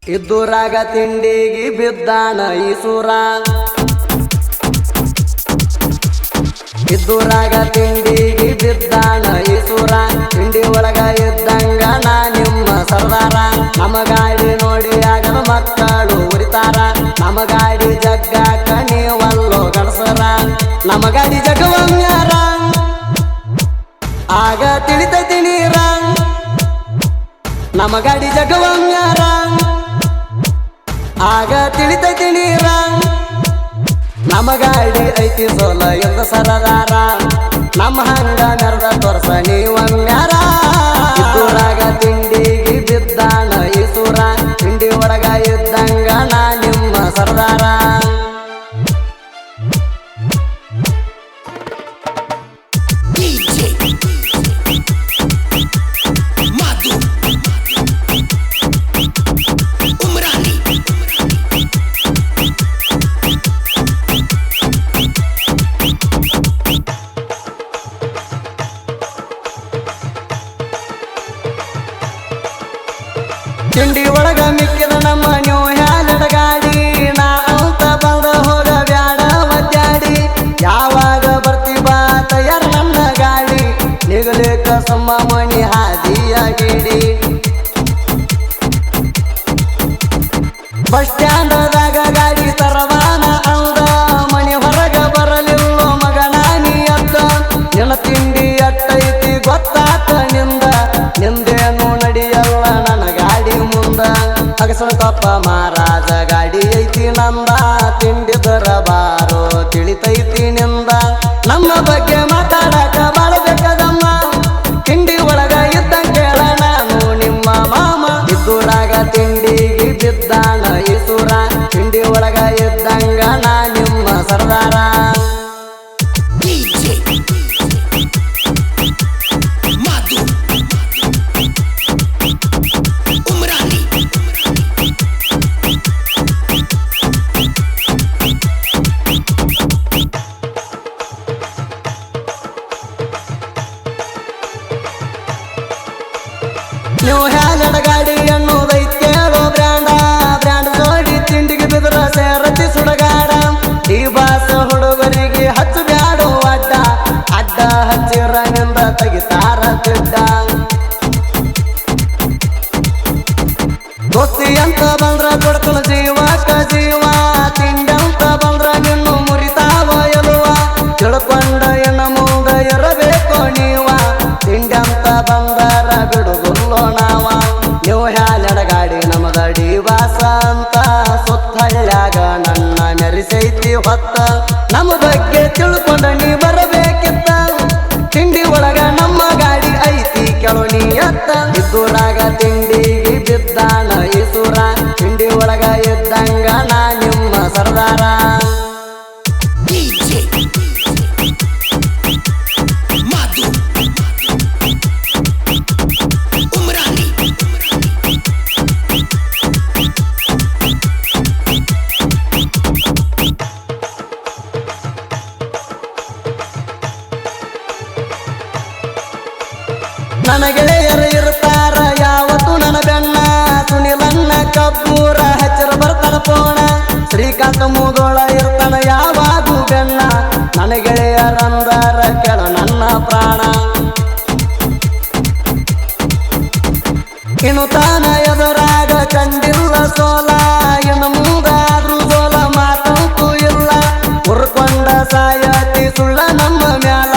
ಇದ್ದೂರಾಗ ತಿಂಡಿಗೆ ಬಿದ್ದಾನ ಈಸೂರ ಇದ್ದೂರಾಗ ತಿಂಡಿಗೆ ಬಿದ್ದಾನ ಈಸೂರ ತಿಂಡಿ ಒಳಗ ಇದ್ದಂಗ ನಾ ನಿಮ್ಮ ಸರ್ದಾರ ನಮ್ಮ ಗಾಡಿ ನೋಡಿ ಆಗದ ಮಕ್ಕಳು ಉರಿತಾರ ನಮ್ಮ ಗಾಡಿ ಜಗ್ಗಾಕ ನೀವಲ್ಲೋ ಗಣಸರ ನಮ್ಮ ಗಾಡಿ ಜಗವಮ್ಯಾರ ಆಗ ತಿಳಿತೈತಿ ನೀರ ನಮ್ಮ ಗಾಡಿ ಜಗವಮ್ಯಾರ ಆಗ ತಿಳಿತೈತಿ ನೀರ ನಮ್ಮ ಗಾಡಿ ಐತಿ ಸೋಲ ಎಂದ ಸರದಾರ ನಮ್ಮ ಹಂಗ ಮೆರೆದ ತೋರ್ಸ ನೀವಮ್ಯಾರ ಇದ್ದೂರಾಗ ತಿಂಡಿಗೆ ಬಿದ್ದಾನ ಈಸೂರ ತಿಂಡಿ ಒಳಗ ಇದ್ದಂಗ ನಾ ನಿಮ್ಮ ಸರ್ದಾರ ತಿಂಡಿ ಒಳಗ ಮಿಕ್ಕಿದ ನಮ್ಮ ನೀವು ಹ್ಯಾಲದ ಗಾಡಿ ನಾ ಅಂತ ಬಂದ ಹೋಗ ಬ್ಯಾಡ ಮಧ್ಯಾಡಿ ಯಾವಾಗ ಬರ್ತಿ ಬಾ ತಯಾರ ನನ್ನ ಗಾಡಿ ನಿಗಲೇಕ ಸಮ್ಮ ಮಣಿ ಹಾದಿಯಾಗಿಡಿ ಬಸ್ ಸ್ಟ್ಯಾಂಡದಾಗ ಗಾಡಿ ತರವಾನ ಅಂದ ಮಣಿ ಹೊರಗ ಬರಲಿಲ್ಲೋ ಮಗನ ನೀ ಅತ್ತ ನಿನ್ನ ತಿಂಡಿ ಅಟ್ಟೈತಿ ಗೊತ್ತಾತ ನಿಂದೇನು ನಡಿಯಲ್ಲ ನನ್ನ ಗಾಡಿ ಮುಂದ ಅಗಸನ ಕಪ್ಪ ಮಹಾರಾಜ ಗಾಡಿ ಐತಿ ನಂದ ತಿಂಡಿದರ ಬಾರೋ ತಿಳಿತೈತಿ ನಿಂದ ನಮ್ಮ ಬಗ್ಗೆ ಮಾತಾಡಕ ಬಾಳಬೇಕದಮ್ಮ ತಿಂಡಿ ಒಳಗ ಇದ್ದಂಗ ಕೇಳ ನಾನು ನಿಮ್ಮ ಮಾಮ ಇದ್ದೂರಾಗ ತಿಂಡಿಗೆ ಬಿದ್ದಾನ ಈಸೂರ ತಿಂಡಿ ಒಳಗ ಇದ್ದಂಗ ನಾ ನಿಮ್ಮ ಸರ್ದಾರ ನೀವು ಹ್ಯಾಲಡ ಗಾಡಿ ಅನ್ನೋದೈತ್ ಕೇಳೋ ಬ್ರ್ಯಾಂಡ್ ಜೋಡಿ ತಿಂಡಿಗೆ ಬಿದ್ರ ಸೇರತಿ ಸುಡಗಾಡ ಈ ಬಾಸ ಹುಡುಗರಿಗೆ ಹಚ್ಚ ಬ್ಯಾಡೋ ಅಡ್ಡ ಹಚ್ಚಿರ ನಿಂದ ತೆಗಿತಾರ ತಿಡ್ಡ ದೋಸ್ತಿ ಅಂತ ಬಂದ್ರ ಕೊಡ್ತಲ ಜೀವಕ ಜೀವ ತಿಂಡಿ ಅಂತ ಬಂದ್ರ ನಿನ್ನು ಮುರಿತಾವ ಎಲುವ ತಿಳ್ಕೊಂಡ ಎನ್ನ ಮುಂದ ಇರಬೇಕು ನೀವ ತಿಂಡಿ ಅಂತ ಬಂದರ ಬಿಡುಗುಲ್ಲೋ ನಾವ ನೀವು ಹ್ಯಾಲಡ ಗಾಡಿ ನಮದ ಡಿ ಬಾಸ ಅಂತ ಸುತ್ತಳ್ಯಾಗ ನನ್ನ ಮೆರಿಸೈತಿ ಹೊತ್ತ ನಮ್ಮ ಬಗ್ಗೆ ತಿಳ್ಕೊಂಡ ನೀ ಬರಬೇಕಿತ್ತ ತಿಂಡಿ ಒಳಗ ನಮ್ಮ ಗಾಡಿ ಐತಿ ಕೆಳು ನೀ ಎತ್ತ ಇದ್ದೂರಾಗ ತಿಂಡಿಗೆ ಬಿದ್ದಾನ ಈಸೂರ ತಿಂಡಿ ಒಳಗ ಇದ್ದಂಗ ನಾ ನಿಮ್ಮ ಸರ್ದಾರ ನನ್ನ ಗೆಳೆಯರು ಇರ್ತಾರ ಯಾವತ್ತು ನನ್ನ ಬೆನ್ನ ಸುನಿಲನ್ನ ಕಬ್ಬೂರ ಹಚ್ಚರ ಬರ್ತಾನ ಪೋಣ ಶ್ರೀಕಾಂತ ಮುದೋಳ ಇರ್ತಾನ ಯಾವಾಗೂ ಬೆನ್ನ ನನ್ನ ಗೆಳೆಯರಂದರ ಕೆಳ ನನ್ನ ಪ್ರಾಣ ಇನ್ನು ತಾನ ಎದುರಾಗ ಕಂಡಿಲ್ಲ ಸೋಲ ಇನ್ನು ಮುಂದಾದ್ರೂ ಸೋಲ ಮಾತಂತೂ ಇಲ್ಲ ಉರ್ಕೊಂಡ ಸಾಯತಿ ಸುಳ್ಳ ನಮ್ಮ ಮ್ಯಾಲ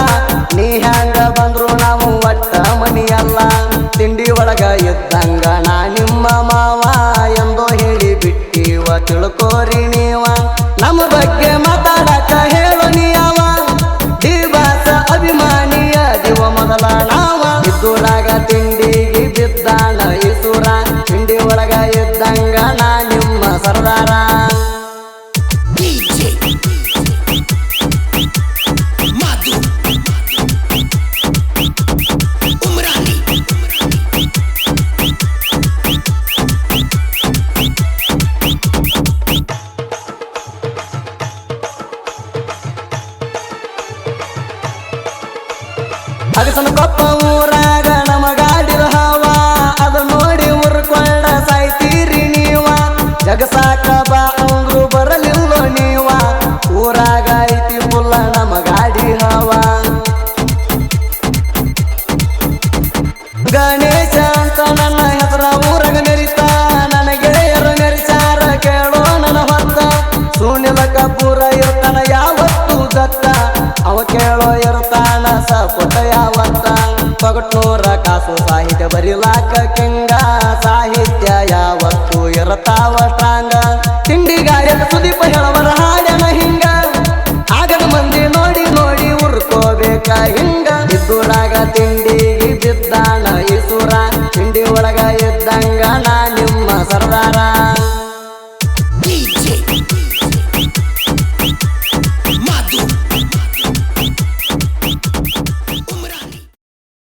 ನೀ ಹ್ಯಾಂಗ ಬಂದ್ರು ನಾವು ಒಟ್ಟ ಮನಿಯಲ್ಲ ತಿಂಡಿ ಒಳಗ ಇದ್ದಂಗ ನಾ ನಿಮ್ಮ ಮಾವ ಎಂದೋ ಹೇಳಿ ಬಿಟ್ಟಿವ ತಿಳ್ಕೋರಿ ನೀವ ನಮ್ಮ ಬಗ್ಗೆ ಮಾತಾಡಕ ಹೇಳು ನೀವ ಡಿ ಬಾಸ ಅಭಿಮಾನಿಯ ದಿವ ಮೊದಲ ನಾವ ಇದ್ದೂರಾಗ ತಿಂಡಿಗೆ ಬಿದ್ದಾನ ಈಸೂರ ತಿಂಡಿ ಒಳಗ ಇದ್ದಂಗ ನಾ ನಿಮ್ಮ ಸರ್ದಾರ ಗಣೇಶ ಅಂತ ನನ್ನ ಹೆಸರ ಊರಗ ಮೆರಿತ ನನ್ನ ಗೆಳೆಯರು ಮೆರಿಸಾರ ಕೇಳೋ ನನ್ನ ಹೊತ್ತ ಸುನಿಲ ಕಪೂರ ಇರ್ತಾನ ಯಾವತ್ತು ದತ್ತ ಅವ ಕೇಳೋ ಇರ್ತಾನ ಸಪುಟ ಯಾವತ್ತ ಪಗಟ್ನೂರ ಕಾಸು ಸಾಹಿತ್ಯ ಬರಿಲಾಕ ಕಿಂಗ ಸಾಹಿತ್ಯ ಯಾವತ್ತು ಇರ್ತಾವ ಸ್ಟ್ರಾಂಗ ತಿಂಡಿ ಗಾಯಕ ಸುದೀಪ ಹೇಳವರ ಹಾಡ್ಯನ ಹಿಂಗ ಆಗದ ಮಂದಿ ನೋಡಿ ನೋಡಿ ಉರ್ಕೋಬೇಕ ಹಿಂಗ ಇದ್ದೂರಾಗ ತಿಂಡಿಗೆ ಬಿದ್ದಾನ ಈಸುರ ತಿಂಡಿ ಒಳಗ ಇದ್ದಂಗ ನಾ ನಿಮ್ಮ ಸರ್ದಾರ